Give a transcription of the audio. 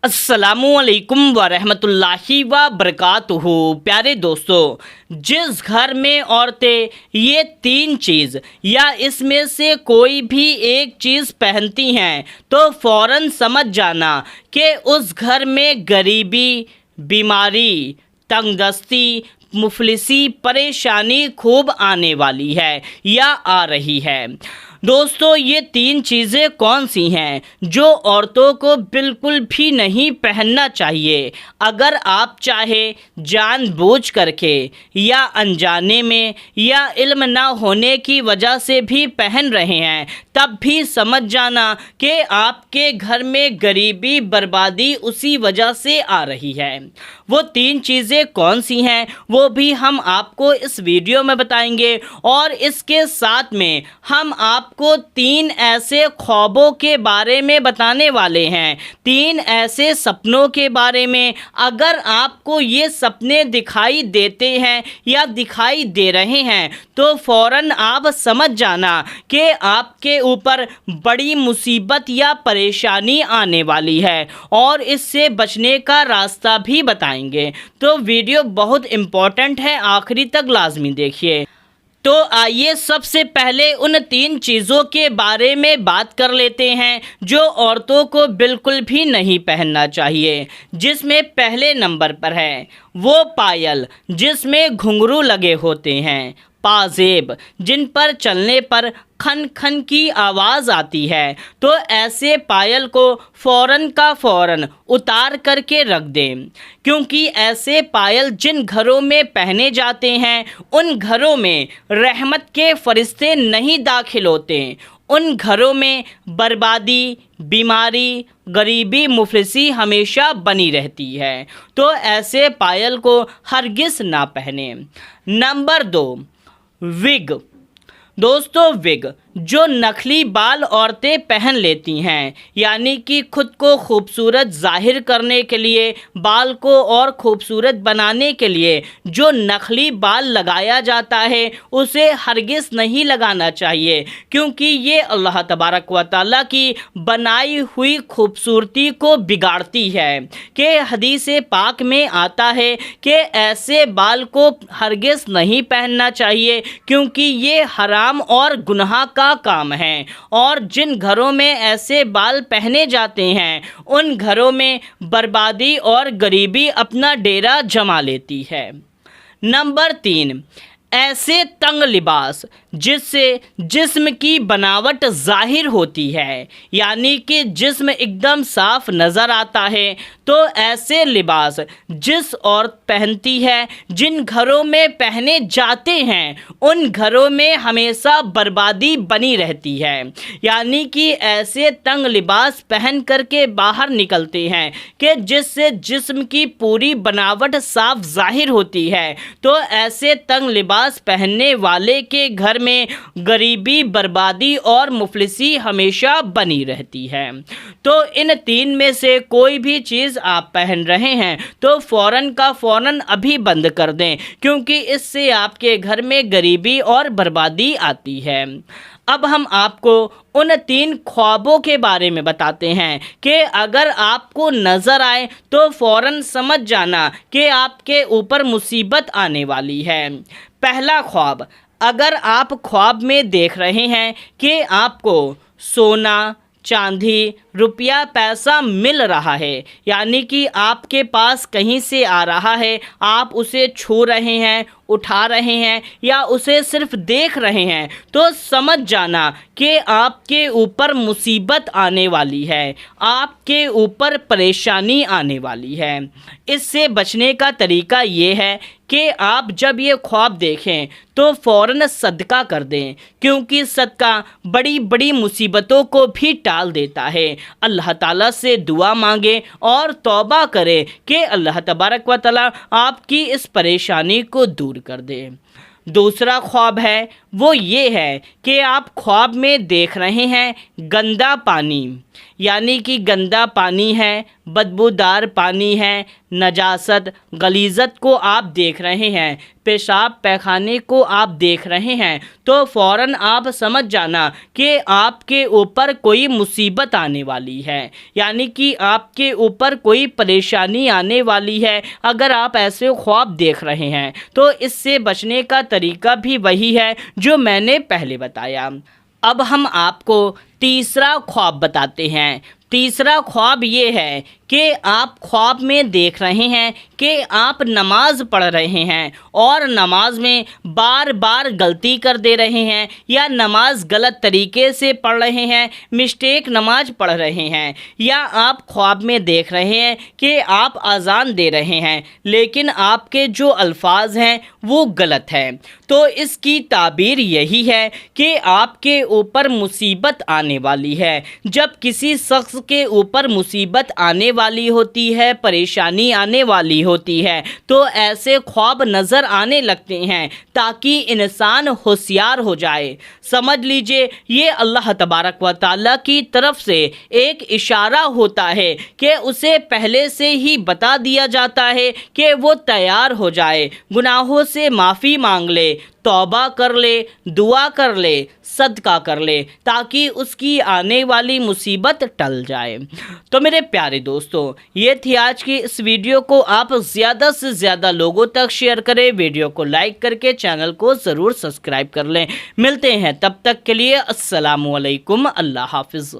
السلام علیکم ورحمۃ اللہ وبرکاتہ۔ پیارے دوستو، جس گھر میں عورتیں یہ تین چیز یا اس میں سے کوئی بھی ایک چیز پہنتی ہیں تو فوراً سمجھ جانا کہ اس گھر میں غریبی، بیماری، تنگ دستی، مفلسی، پریشانی خوب آنے والی ہے یا آ رہی ہے۔ دوستو، یہ تین چیزیں کون سی ہیں جو عورتوں کو بالکل بھی نہیں پہننا چاہیے؟ اگر آپ چاہے جان بوجھ کر کے یا انجانے میں یا علم نہ ہونے کی وجہ سے بھی پہن رہے ہیں، تب بھی سمجھ جانا کہ آپ کے گھر میں غریبی، بربادی اسی وجہ سے آ رہی ہے۔ وہ تین چیزیں کون سی ہیں وہ بھی ہم آپ کو اس ویڈیو میں بتائیں گے، اور اس کے ساتھ میں ہم آپ کو تین ایسے خوابوں کے بارے میں بتانے والے ہیں، تین ایسے سپنوں کے بارے میں۔ اگر آپ کو یہ سپنے دکھائی دیتے ہیں یا دکھائی دے رہے ہیں تو فوراً آپ سمجھ جانا کہ آپ کے اوپر بڑی مصیبت یا پریشانی آنے والی ہے، اور اس سے بچنے کا راستہ بھی بتائیں گے۔ تو ویڈیو بہت امپورٹنٹ ہے، آخری تک لازمی دیکھیے۔ تو آئیے سب سے پہلے ان تین چیزوں کے بارے میں بات کر لیتے ہیں جو عورتوں کو بالکل بھی نہیں پہننا چاہیے، جس میں پہلے نمبر پر ہے وہ پائل جس میں گھنگرو لگے ہوتے ہیں، پازیب جن پر چلنے پر کھن کھن کی آواز آتی ہے، تو ایسے پائل کو فوراً کا فوراً اتار کر کے رکھ دیں، کیونکہ ایسے پائل جن گھروں میں پہنے جاتے ہیں ان گھروں میں رحمت کے فرشتے نہیں داخل ہوتے، ان گھروں میں بربادی، بیماری، غریبی، مفلسی ہمیشہ بنی رہتی ہے۔ تو ایسے پائل کو ہرگز نہ پہنیں۔ نمبر 2، وگ۔ دوستو، وگ جو نکلی بال عورتیں پہن لیتی ہیں، یعنی کہ خود کو خوبصورت ظاہر کرنے کے لیے، بال کو اور خوبصورت بنانے کے لیے جو نکلی بال لگایا جاتا ہے اسے ہرگز نہیں لگانا چاہیے، کیونکہ یہ اللہ تبارک و تعالیٰ کی بنائی ہوئی خوبصورتی کو بگاڑتی ہے، کہ حدیث پاک میں آتا ہے کہ ایسے بال کو ہرگز نہیں پہننا چاہیے، کیونکہ یہ حرام اور گناہ کا کام ہے، اور جن گھروں میں ایسے بال پہنے جاتے ہیں ان گھروں میں بربادی اور غریبی اپنا ڈیرا جما لیتی ہے۔ نمبر 3، ایسے تنگ لباس جس سے جسم کی بناوٹ ظاہر ہوتی ہے، یعنی کہ جسم ایک دم صاف نظر آتا ہے، تو ایسے لباس جس عورت پہنتی ہے، جن گھروں میں پہنے جاتے ہیں ان گھروں میں ہمیشہ بربادی بنی رہتی ہے، یعنی کہ ایسے تنگ لباس پہن کر کے باہر نکلتے ہیں کہ جس سے جسم کی پوری بناوٹ صاف ظاہر ہوتی ہے، تو ایسے تنگ لباس پہننے والے کے گھر میں غریبی، بربادی اور مفلسی ہمیشہ بنی رہتی ہے۔ تو ان تین میں سے کوئی بھی چیز آپ پہن رہے ہیں تو فوراً کا فوراً ابھی بند کر دیں، کیونکہ اس سے آپ کے گھر میں غریبی اور بربادی آتی ہے۔ اب ہم آپ کو ان تین خوابوں کے بارے میں بتاتے ہیں کہ اگر آپ کو نظر آئے تو فوراً سمجھ جانا کہ آپ کے اوپر مصیبت آنے والی ہے۔ پہلا خواب، اگر آپ خواب میں دیکھ رہے ہیں کہ آپ کو سونا، چاندی، روپیہ، پیسہ مل رہا ہے، یعنی کہ آپ کے پاس کہیں سے آ رہا ہے، آپ اسے چھو رہے ہیں، اٹھا رہے ہیں یا اسے صرف دیکھ رہے ہیں، تو سمجھ جانا کہ آپ کے اوپر مصیبت آنے والی ہے، آپ کے اوپر پریشانی آنے والی ہے۔ اس سے بچنے کا طریقہ یہ ہے کہ آپ جب یہ خواب دیکھیں تو فوراً صدقہ کر دیں، کیونکہ صدقہ بڑی بڑی مصیبتوں کو بھی ٹال دیتا ہے۔ اللہ تعالیٰ سے دعا مانگیں اور توبہ کریں کہ اللہ تبارک و تعالیٰ آپ کی اس پریشانی کو دور کر دے۔ دوسرا خواب ہے وہ یہ ہے کہ آپ خواب میں دیکھ رہے ہیں گندا پانی، یعنی کہ گندا پانی ہے، بدبودار پانی ہے، نجاست غلیظت کو آپ دیکھ رہے ہیں، پیشاب پیخانے کو آپ دیکھ رہے ہیں، تو فوراً آپ سمجھ جانا کہ آپ کے اوپر کوئی مصیبت آنے والی ہے، یعنی کہ آپ کے اوپر کوئی پریشانی آنے والی ہے۔ اگر آپ ایسے خواب دیکھ رہے ہیں تو اس سے بچنے کا طریقہ بھی وہی ہے جو میں نے پہلے بتایا۔ اب ہم آپ کو تیسرا خواب بتاتے ہیں۔ تیسرا خواب یہ ہے کہ آپ خواب میں دیکھ رہے ہیں کہ آپ نماز پڑھ رہے ہیں اور نماز میں بار بار غلطی کر دے رہے ہیں، یا نماز غلط طریقے سے پڑھ رہے ہیں، مسٹیک نماز پڑھ رہے ہیں، یا آپ خواب میں دیکھ رہے ہیں کہ آپ اذان دے رہے ہیں لیکن آپ کے جو الفاظ ہیں وہ غلط ہیں۔ تو اس کی تعبیر یہی ہے کہ آپ کے اوپر مصیبت آنے والی ہے۔ جب کسی شخص کے اوپر مصیبت آنے والی ہوتی ہے، پریشانی آنے والی ہوتی ہے، تو ایسے خواب نظر آنے لگتے ہیں تاکہ انسان ہوشیار ہو جائے۔ سمجھ لیجئے یہ اللہ تبارک و تعالیٰ کی طرف سے ایک اشارہ ہوتا ہے کہ اسے پہلے سے ہی بتا دیا جاتا ہے کہ وہ تیار ہو جائے، گناہوں سے معافی مانگ لے، توبہ کر لے، دعا کر لے، صدقہ کر لے، تاکہ اس کی آنے والی مصیبت ٹل جائے۔ تو میرے پیارے دوستو، یہ تھی آج کی اس ویڈیو کو آپ زیادہ سے زیادہ لوگوں تک شیئر کریں، ویڈیو کو لائک کر کے چینل کو ضرور سبسکرائب کر لیں۔ ملتے ہیں تب تک کے لیے، السلام علیکم، اللہ حافظ۔